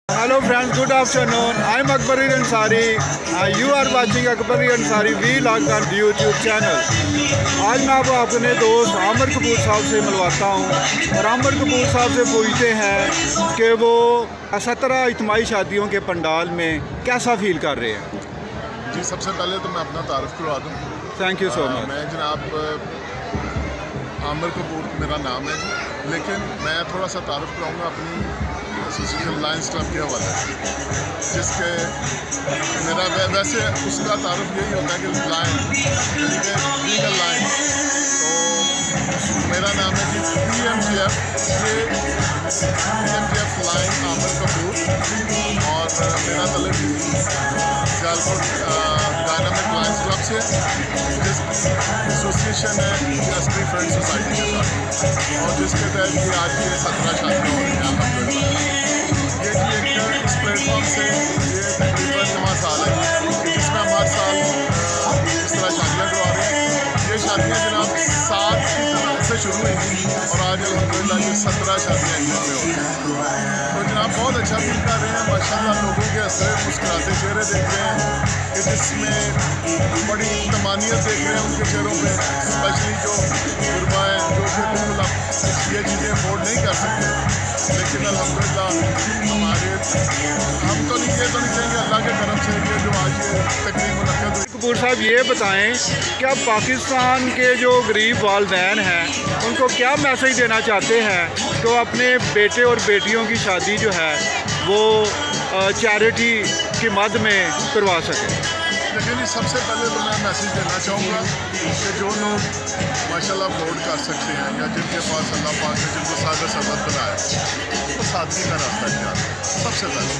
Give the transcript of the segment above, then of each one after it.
Hello friends, good afternoon. I'm Akbari Ansari and you are watching Akbari Ansari vlog on YouTube channel. آج میں آپ اپنے دوست عامر کپور صاحب سے ملواتا ہوں اور عامر کپور صاحب سے پوچھتے ہیں کہ وہ 17 اجتماعی شادیوں کے پنڈال میں کیسا فیل کر رہے ہیں. جی سب سے پہلے تو میں اپنا تعارف کروا دوں. تھینک یو سو مچ. میں جناب عامر کپور میرا نام ہے جی، لیکن میں تھوڑا سا تعارف کراؤں گا اپنی ایسوسیشن لائنس کلب کے حوالے سے، جس کے میرا ویسے اس کا تعارف یہی ہوتا ہے کہ لائن یعنی کہ بینگ اے لائن. تو میرا نام ہے جی PMGF لائن عامر کپور، اور میرا تعلق سیالکوٹ ڈائنامک لائنس کلب سے، جس ایسوسیشن ہے ایسپری فرینڈ سوسائٹی کے ساتھ، اور جس کے تحت یہ آج کی 17 شادیاں ہو رہی ہیں الحمدللہ. یہ جی ایک اس پلیٹ فارم سے یہ تقریباً 9واں سال ہے جس میں ہم ہر سال اس طرح شادیاں کروا رہے ہیں. یہ شادیاں جناب 7 کی طرح سے شروع ہوئی تھیں اور آج الحمدللہ یہ 17 شادیاں ان میں ہو رہی ہیں. تو جناب بہت اچھا فیل کر رہے ہیں ماشاء اللہ. لوگوں کے ہنسے مسکراتے چہرے دیکھ رہے ہیں کہ جس میں بڑی تمانیت دیکھ رہے ہیں ان کے چہروں پہ، اسپیشلی جو غربا ہیں جو کہ بالکل اب یہ چیزیں افورڈ نہیں کر سکتے. لیکن الحمدللہ ہم تو نہیں کہیں گے اللہ کے کرم سے یہ جو آج یہ تقریب منعقد ہوئی. کپور صاحب یہ بتائیں کہ اب پاکستان کے جو غریب والدین ہیں ان کو کیا میسیج دینا چاہتے ہیں کہ وہ اپنے بیٹے اور بیٹیوں کی شادی جو ہے وہ چیریٹی کی مد میں کروا سکیں. لیکن سب سے پہلے تو میں میسیج دینا چاہوں گا کہ جو لوگ ماشاءاللہ افورڈ کر سکتے ہیں یا جن کے پاس اللہ پاک نے جن کو سادہ سبت بنایا وہ سادگی کا راستہ اختیار کریں سب سے پہلے،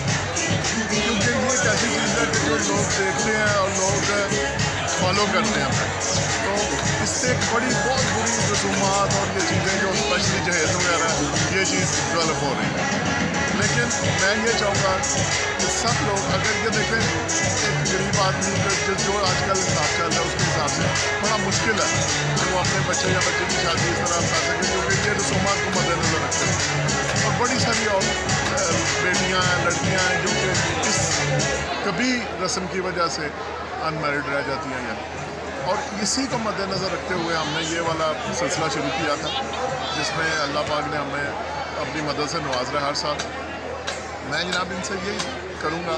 کیونکہ یہ ایک ایسی چیز ہے کہ جو لوگ دیکھتے ہیں اور لوگ فالو کرتے ہیں ہمیں. تو اس سے ایک بہت بری رسومات اور یہ چیزیں جو اسپیشلی جہیز وغیرہ یہ چیز ڈیولپ ہو رہی ہے. لیکن میں یہ چاہوں گا کہ سب لوگ اگر یہ دیکھیں ایک غریب آدمی جو آج کل حساب چل رہا ہے اس کے حساب سے بڑا مشکل ہے کہ وہ اپنے بچے یا بچے کی شادی اس طرح کر سکے، کیونکہ یہ رسومات کو مد نظر رکھتے ہیں. اور بڑی ساری اور بیٹیاں ہیں لڑکیاں ہیں جو کہ اس کبھی رسم کی وجہ سے ان میرڈ رہ جاتی ہیں اور اسی کو مد نظر رکھتے ہوئے ہم نے یہ والا سلسلہ شروع کیا تھا جس میں اللہ پاک نے ہمیں اپنی مدد سے نواز رہا ہے ہر سال. میں جناب ان سے یہی کروں گا،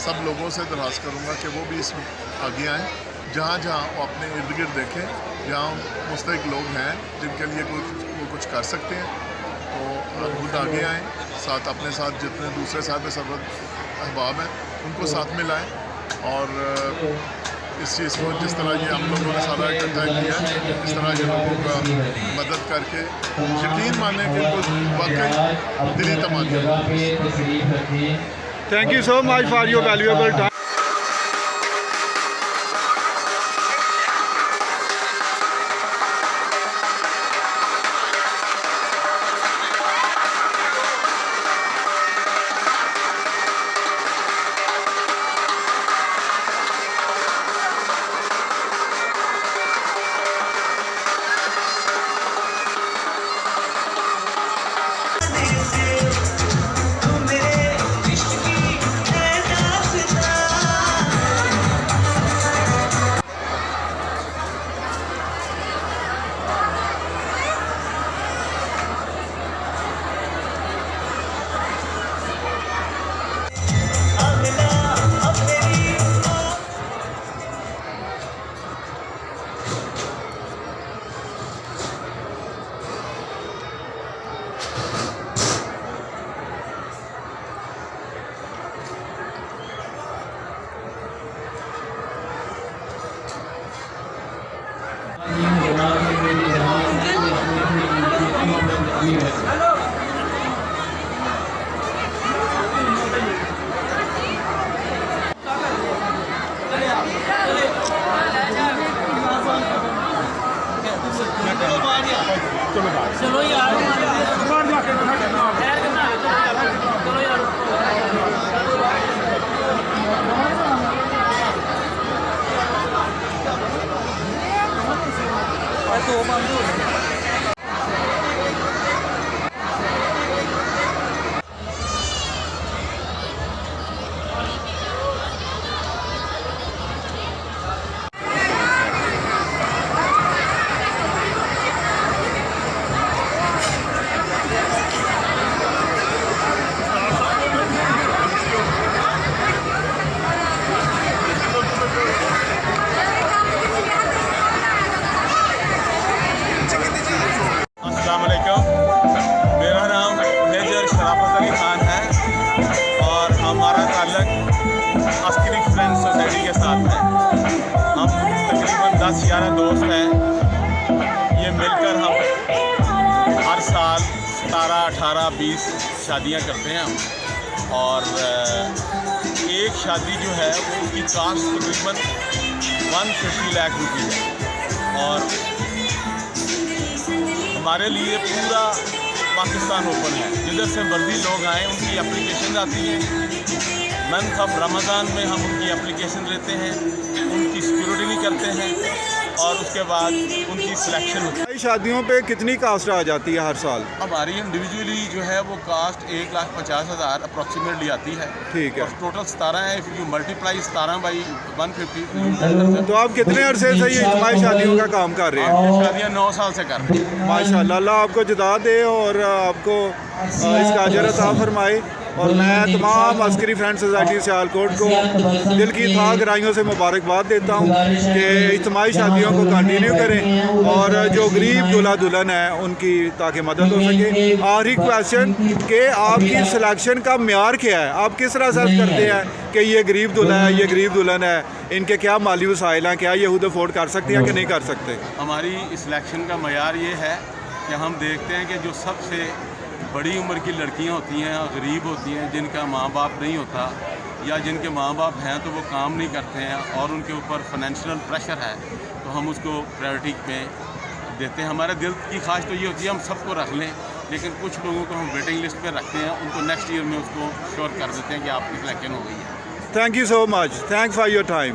سب لوگوں سے درخواست کروں گا کہ وہ بھی اس میں آگے آئیں. جہاں جہاں وہ اپنے ارد گرد دیکھیں جہاں مستحق لوگ ہیں جن کے لیے وہ کچھ کر سکتے ہیں تو خود آگے آئیں. ساتھ اپنے ساتھ جتنے دوسرے صاحب سربت احباب ہیں ان کو ساتھ میں لائیں، اور اس چیز کو جس طرح یہ ہم لوگوں نے سارا اکٹھا کیا ہے اس طرح یہ لوگوں کا مدد کر کے یقین مانیں کہ ان کو واقعی دلی تمانیت. Thank you so much for your valuable time. چلو یار 10-11 दोस्त हैं, ये मिलकर हम हर साल 17, 18, 20 शादियां करते हैं हम। और एक शादी जो है वो उसकी कास्ट तकरीबन 150 लाख रुपये है। और हमारे लिए पूरा पाकिस्तान ओपन है, जिधर से मर्जी लोग आएँ उनकी एप्लीकेशन आती हैं। मंथ ऑफ रमज़ान में हम उनकी एप्लीकेशन लेते हैं, उनकी सिक्योरिटी करते हैं और उसके बाद उनकी सिलेक्शन होती है। शादियों पे कितनी कास्ट आ जाती है हर साल? हमारी इंडिविजुअली जो है वो कास्ट 1,50,000 अप्रॉक्सीमेटली आती है। ठीक है। और टोटल 17 है, इफ़ यू मल्टीप्लाई 17 बाई 150। तो आप कितने अरसे से ये इज्तिमाई शादियों का काम कर रहे हैं? ये शादियाँ 9 साल से कर रहे हैं। माशाल्लाह, अल्लाह आपको जदा दे और आपको इसका अजर अता फरमाए। और मैं तमाम अस्करी फ्रेंड सोसाइटी सियालकोट को दिल की था गहराइयों से मुबारकबाद देता हूँ कि इज्तिमाई शादियों को कंटिन्यू करें और जो गरीब दूल्हा दुल्हन है उनकी ताकि मदद हो सके। आखिरी क्वेश्चन कि आपकी सिलेक्शन का म्यार क्या है? आप किस तरह असेस करते हैं कि ये गरीब दूल्हा है, ये गरीब दुल्हन है, इनके क्या माली वसाइल हैं, क्या ये खुद अफोर्ड कर सकते हैं कि नहीं कर सकते? हमारी सिलेक्शन का मयार ये है कि हम देखते हैं कि जो सबसे बड़ी उम्र की लड़कियां होती हैं, गरीब होती हैं, जिनका माँ बाप नहीं होता या जिनके माँ बाप हैं तो वो काम नहीं करते हैं और उनके ऊपर फाइनेंशियल प्रेशर है, तो हम उसको प्रायोरिटी में देते हैं। हमारे दिल की ख्वाहिश तो ये होती है हम सबको रख लें, लेकिन कुछ लोगों को हम वेटिंग लिस्ट पे रखते हैं, उनको नेक्स्ट ईयर में उसको श्योर कर देते हैं कि आपकी सिलेक्शन हो गई है। Thank you so much, thanks for your time.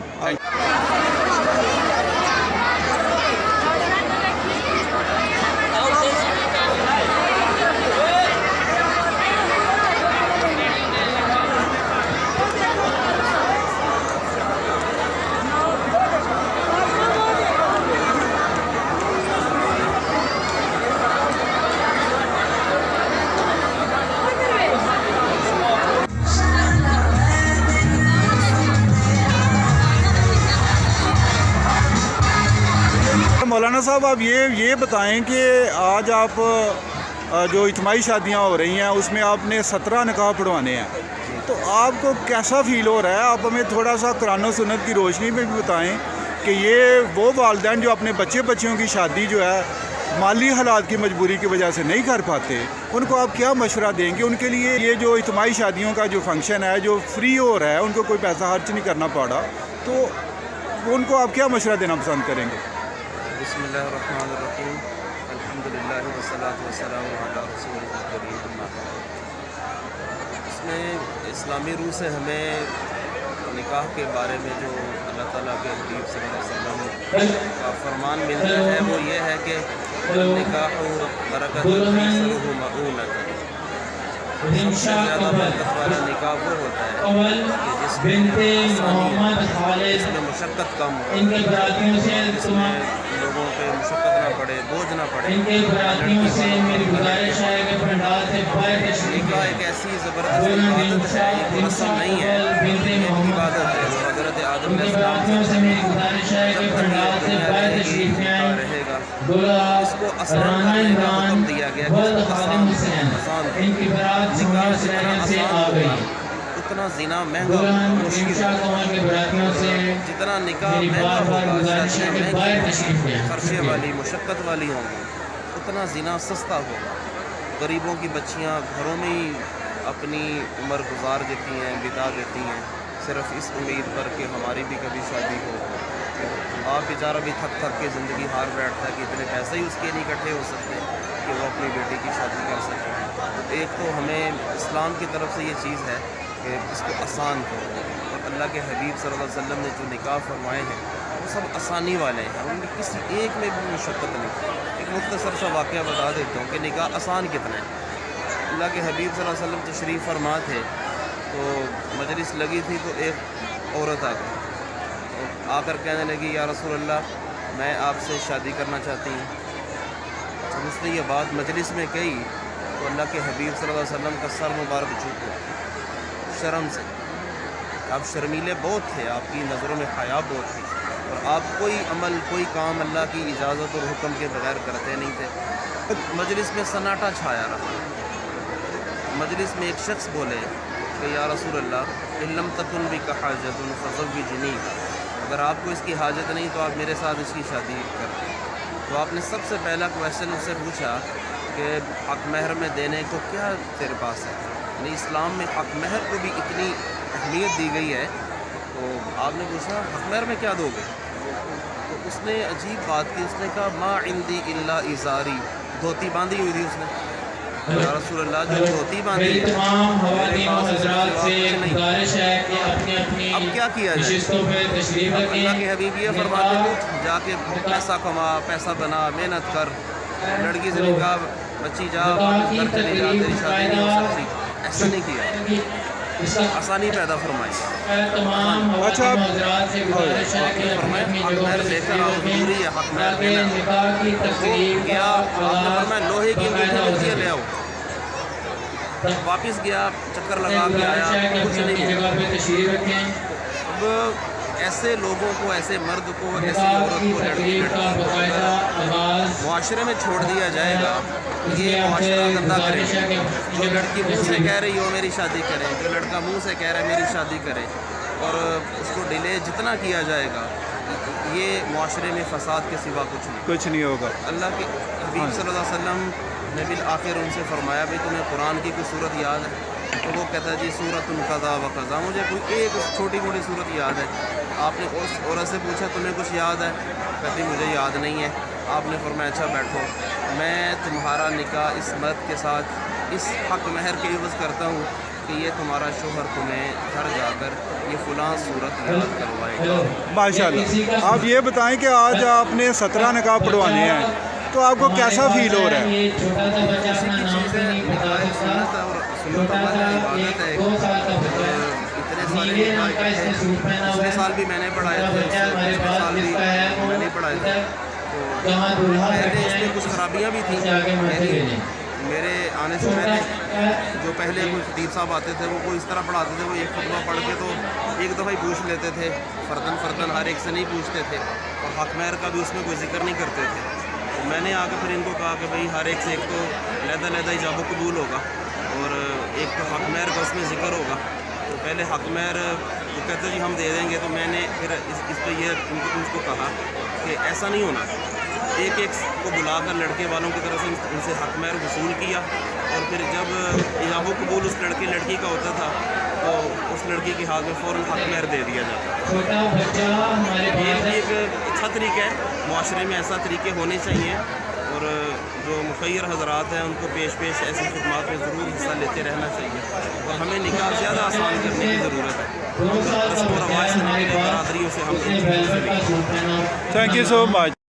मौलाना साहब, आप ये बताएं कि आज आप जो इज्तिमाई शादियां हो रही हैं उसमें आपने 17 निकाह पढ़वाने हैं, तो आपको कैसा फ़ील हो रहा है? आप हमें थोड़ा सा कुरान और सुन्नत की रोशनी में भी बताएं कि ये वो वालिदैन जो अपने बच्चियों की शादी जो है माली हालात की मजबूरी की वजह से नहीं कर पाते, उनको आप क्या मशवरा देंगे? उनके लिए ये जो इज्तिमाई शादियों का जो फंक्शन है जो फ्री हो रहा है, उनको कोई पैसा खर्च नहीं करना पड़ा, तो उनको आप क्या मशवरा देना पसंद करेंगे? बिस्मिल्लाहिर्रहमानिर्रहीम, अल्हम्दुलिल्लाह वस्सलातु वस्सलामु अला रसूलिल करीम। इसमें इस्लामी रूह से हमें निकाह के बारे में जो अल्लाह ताला के हबीब सल्लल्लाहु अलैहि वसल्लम का फरमान मिलता है वो ये है कि निकाह बरकतुन अक्सरुहु मऊनतन। सबसे ज़्यादा बरकत वाला निकाह वो होता है कि जिसमें मुशक्क़त कम हो, जिसमें लोगों पे मुशक्क़त ना पड़े, बोझ ना पड़े। निकाह एक ऐसी ज़बरदस्त इबादत है, ये कोई रस्म नहीं है, ये इबादत है। हज़रत आदम अलैहिस्सलाम रहेगा, इसको आसान करने का हुक्म दिया गया कि इसको आसान निकाह जितना आसान होगा उतना ज़िना महंगा होगा, मुश्किल जितना निकाह महंगा होगा, खर्चे वाली मुशक्क़त वाली होंगी, उतना ज़िना सस्ता होगा। गरीबों की बच्चियां घरों में ही अपनी उम्र गुजार देती हैं, बिता देती हैं, सिर्फ इस उम्मीद पर कि हमारी भी कभी शादी हो। आप बेचारा भी थक थक के ज़िंदगी हार बैठता है कि इतने पैसे ही उसके नहीं इकट्ठे हो सकते कि वो अपनी बेटी की शादी कर सके। तो एक तो हमें इस्लाम की तरफ से ये चीज़ है कि इसको आसान करो, और अल्लाह के हबीब सल्लल्लाहु अलैहि वसल्लम ने जो निकाह फरमाए हैं वो सब आसानी वाले हैं, उनमें किसी एक में भी मुशक्क़त नहीं। एक मुख्तसर सा वाक़या बता देता हूँ कि निकाह आसान कितना है। अल्लाह के हबीब सल्लल्लाहु अलैहि वसल्लम तशरीफ़ फरमा थे, तो मजलिस लगी थी, तो एक औरत आ गई, तो आकर कहने लगी, या रसूल अल्लाह, मैं आपसे शादी करना चाहती हूँ। जब उसने ये बात मजलिस में कही तो अल्लाह के हबीब सल्लल्लाहु अलैहि वसल्लम का सर मुबारक झुक गया शर्म से। आप शर्मीले बहुत थे, आपकी नज़रों में हया बहुत थी, और आप कोई अमल कोई काम अल्लाह की इजाज़त और हुक्म के बगैर करते नहीं थे। मजलिस में सन्नाटा छाया रहा। मजलिस में एक शख्स बोले कि या रसूल अल्लाह, इल्लम तकुन भी कहाजतुन फज़व्विजनी, अगर आपको इसकी हाजत नहीं तो आप मेरे साथ इसकी शादी कर दें। तो आपने सबसे पहला क्वेश्चन उससे पूछा कि हक महर में देने को क्या तेरे पास है, यानी इस्लाम में हक महर को भी इतनी अहमियत दी गई है। तो आपने पूछा हक महर में क्या दोगे, तो उसने अजीब बात की, उसने कहा मा इंदी इल्ला इज़ारी, धोती बांधी हुई थी उसने। या रसूल अल्लाह, जो धोती बांधी है तमाम मेरे खवातीन पास हज़रात से कुछ नहीं। गुजारिश है कि अपनी अपनी अब क्या किया जाए? नशिस्तों पे तशरीफ अल्लाह के रखें। हबीब ये फरमाते थे जाके पैसा कमा, पैसा बना, मेहनत कर, लड़की से निकाह, बच्ची जा वापस घर चली जा, तेरी शादी नहीं हो सकती, ऐसा नहीं किया, आसानी पैदा फरमाई। तमाम अच्छा, खवातीन हज़रात से गुजारिश है कि अपनी अपनी हक जगहों महर पे लेकर आओ, तशरीफ जरूरी है रखें हक महर ताकि देना। निकाह की वो तकरीब गया, का आपने आगाज़ फरमाया लोहे की बाकायदा अंगूठी हो मिलती है, सके। ले आओ। वापस गया, चक्कर लगा के गुजारिश है आया, कि कुछ अपनी नहीं अपनी हुआ। जगह पे तशरीफ रखें। अब ऐसे लोगों को, ऐसे मर्द को, ऐसी निकाह औरत की को, लड़की तकरीब का बाकायदा आगाज़ मुआशरे में छोड़ दिया जाएगा, इसलिए ये आपसे मुआशरा गंदा गुजारिश है करेगा। कि जो लड़की मुंह से कह रही हो मेरी शादी करें, जो लड़का मुंह से कह रहा है मेरी शादी करें, और उसको डिले जितना किया जाएगा, ये मुआशरे में फसाद के सिवा कुछ नहीं। होगा। अल्लाह के हबीब सल्लल्लाहु अलैहि वसल्लम ने बिल आखिर उनसे फरमाया भाई तुम्हें कुरान की कोई सूरत याद है? तो वो कहता है जी सूरत कज़ा व कज़ा, मुझे कोई एक छोटी मोटी सूरत याद है। आपने उस औरत से पूछा तुम्हें कुछ याद है? कहती मुझे याद नहीं है। आपने फरमाया अच्छा बैठो, मैं तुम्हारा निकाह इस मर्द के साथ इस हक महर के एवज़ करता हूँ कि ये तुम्हारा शोहर तुम्हें घर जाकर ये फ़लाँ सूरत याद करवाएगा। माशाल्लाह। आप ये बताएं कि आज आपने 17 निकाह पढ़वाने हैं, तो आपको कैसा फील हो रहा है? ये छोटा सा बच्चा अपना नाम भी नहीं बता सकता, छोटा सा इबादत है। 2 साल का बच्चा है, इतने सारे नीले रंग का इसने सूट पहना हुआ पिछले है। साल भी मैंने पढ़ाए छोटा थे, बच्चा हमारे पिछले पास साल भी जिसका है वो मैंने पढ़ाए थे। इधर जहाँ दूल्हा पहले बैठे इसमें हैं कुछ खराबियाँ भी थी। इससे आगे मत भेजें। मेरे आने से छोटा पहले जो पहले कोई खतीब साहब आते थे वो कोई इस तरह पढ़ाते थे, वो एक खुतबा पढ़ के तो एक दफ़ा ही पूछ लेते थे, फ़र्दन हर एक से नहीं पूछते थे, और हक महर का भी उसमें कोई जिक्र नहीं करते थे। तो मैंने आके फिर इनको कहा कि भाई हर एक से एक तो लहदा इजाब कबूल होगा, और एक तो हक महर का उसमें ज़िक्र होगा। तो पहले हक महर वो कहते जी हम दे देंगे, तो मैंने फिर इस पर यह उनको कहा कि ऐसा नहीं होना, एक को बुलाकर लड़के वालों की तरफ से उनसे हक महर वसूल किया, और फिर जब इजाब कबूल उस लड़की का होता था तो उस लड़की के हाथ में फ़ौरन हक महर दे दिया जाता। छोटा बच्चा हमारे ये पास भी है। एक अच्छा तरीका है, मुआशरे में ऐसा तरीके होने चाहिए, और जो मुखैर हजरात हैं उनको पेश ऐसी खिदमत में ज़रूर हिस्सा लेते रहना चाहिए, और हमें निकाह ज़्यादा आसान करने की ज़रूरत है। 2 साल का रस्म व बच्चा रवाज है से हमारे निकले पास, बरादरियों से हम उसने वेलवेट का सूट पहना। Thank you so much.